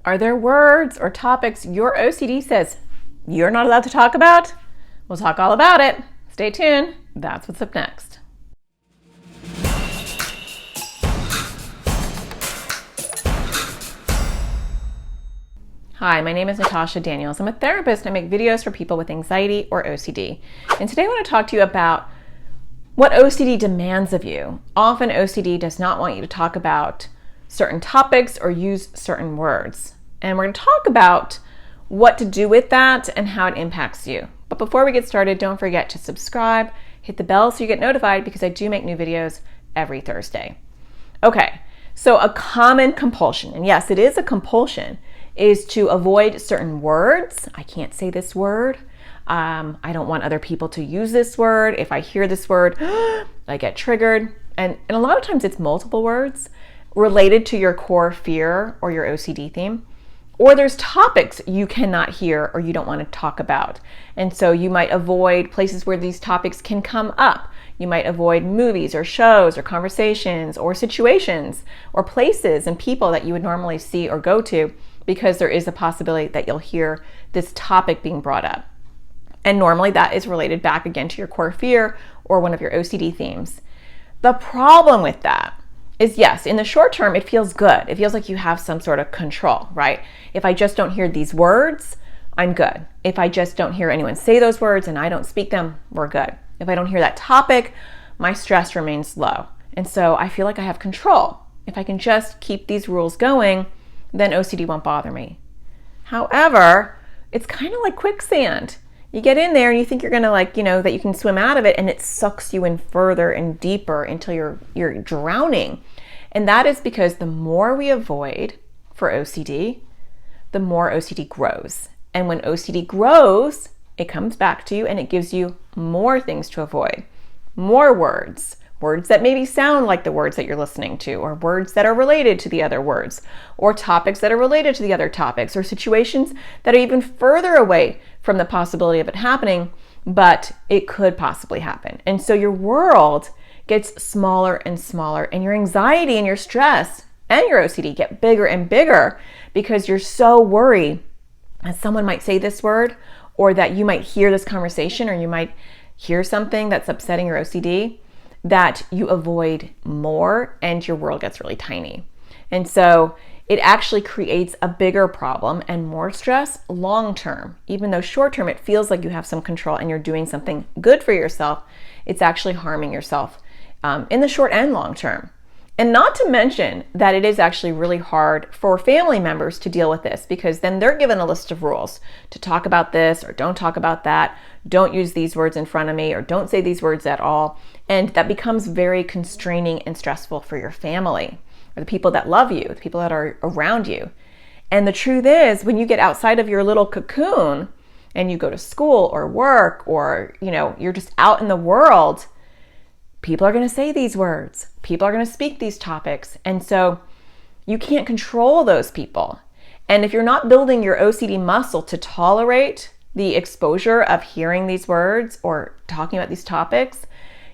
Are there words or topics your OCD says you're not allowed to talk about? We'll talk all about it. Stay tuned. That's what's up next. Hi, my name is Natasha Daniels. I'm a therapist and I make videos for people with anxiety or OCD. And today I want to talk to you about what OCD demands of you. Often OCD does not want you to talk about certain topics or use certain words. And we're going to talk about what to do with that and how it impacts you. But before we get started, don't forget to subscribe, hit the bell so you get notified because I do make new videos every Thursday. Okay, so a common compulsion, and yes, it is a compulsion, is to avoid certain words. I can't say this word. I don't want other people to use this word. If I hear this word, I get triggered. And a lot of times it's multiple words related to your core fear or your OCD theme. Or there's topics you cannot hear or you don't want to talk about. And so you might avoid places where these topics can come up. You might avoid movies or shows or conversations or situations or places and people that you would normally see or go to because there is a possibility that you'll hear this topic being brought up. And normally that is related back again to your core fear or one of your OCD themes. The problem with that is, yes, in the short term, it feels good. It feels like you have some sort of control, right? If I just don't hear these words, I'm good. If I just don't hear anyone say those words and I don't speak them, we're good. If I don't hear that topic, my stress remains low. And so I feel like I have control. If I can just keep these rules going, then OCD won't bother me. However, it's kind of like quicksand. You get in there and you think you're gonna that you can swim out of it, and it sucks you in further and deeper until you're drowning. And that is because the more we avoid for OCD, the more OCD grows. And when OCD grows, it comes back to you and it gives you more things to avoid, more words that maybe sound like the words that you're listening to, or words that are related to the other words, or topics that are related to the other topics, or situations that are even further away from the possibility of it happening, but it could possibly happen. And so your world gets smaller and smaller, and your anxiety and your stress and your OCD get bigger and bigger because you're so worried that someone might say this word, or that you might hear this conversation, or you might hear something that's upsetting your OCD, that you avoid more and your world gets really tiny. And so it actually creates a bigger problem and more stress long term. Even though short term it feels like you have some control and you're doing something good for yourself, it's actually harming yourself in the short and long term. And not to mention that it is actually really hard for family members to deal with this, because then they're given a list of rules to talk about this or don't talk about that, don't use these words in front of me, or don't say these words at all. And that becomes very constraining and stressful for your family, or the people that love you, the people that are around you. And the truth is, when you get outside of your little cocoon and you go to school or work, or you're just out in the world, people are going to say these words. People are going to speak these topics. And so you can't control those people. And if you're not building your OCD muscle to tolerate the exposure of hearing these words or talking about these topics,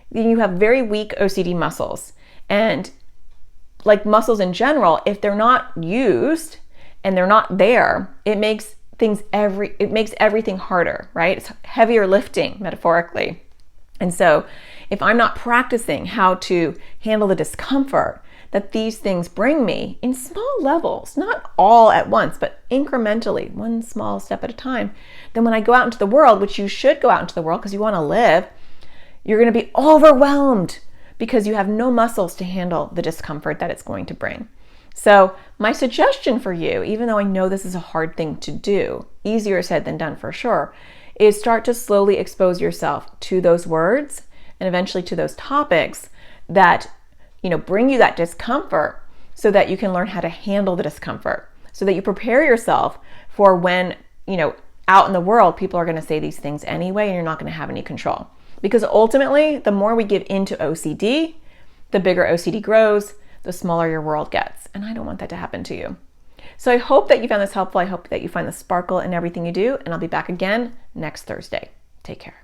then you have very weak OCD muscles. And like muscles in general, if they're not used and they're not there, it makes everything harder, right? It's heavier lifting, metaphorically. And so if I'm not practicing how to handle the discomfort that these things bring me in small levels, not all at once, but incrementally, one small step at a time, then when I go out into the world, which you should go out into the world because you want to live, you're going to be overwhelmed because you have no muscles to handle the discomfort that it's going to bring. So my suggestion for you, even though I know this is a hard thing to do, easier said than done for sure, is start to slowly expose yourself to those words and eventually to those topics that bring you that discomfort, so that you can learn how to handle the discomfort, so that you prepare yourself for when out in the world people are going to say these things anyway and you're not going to have any control. Because ultimately, the more we give into OCD, the bigger OCD grows, the smaller your world gets. And I don't want that to happen to you. So I hope that you found this helpful. I hope that you find the sparkle in everything you do. And I'll be back again next Thursday. Take care.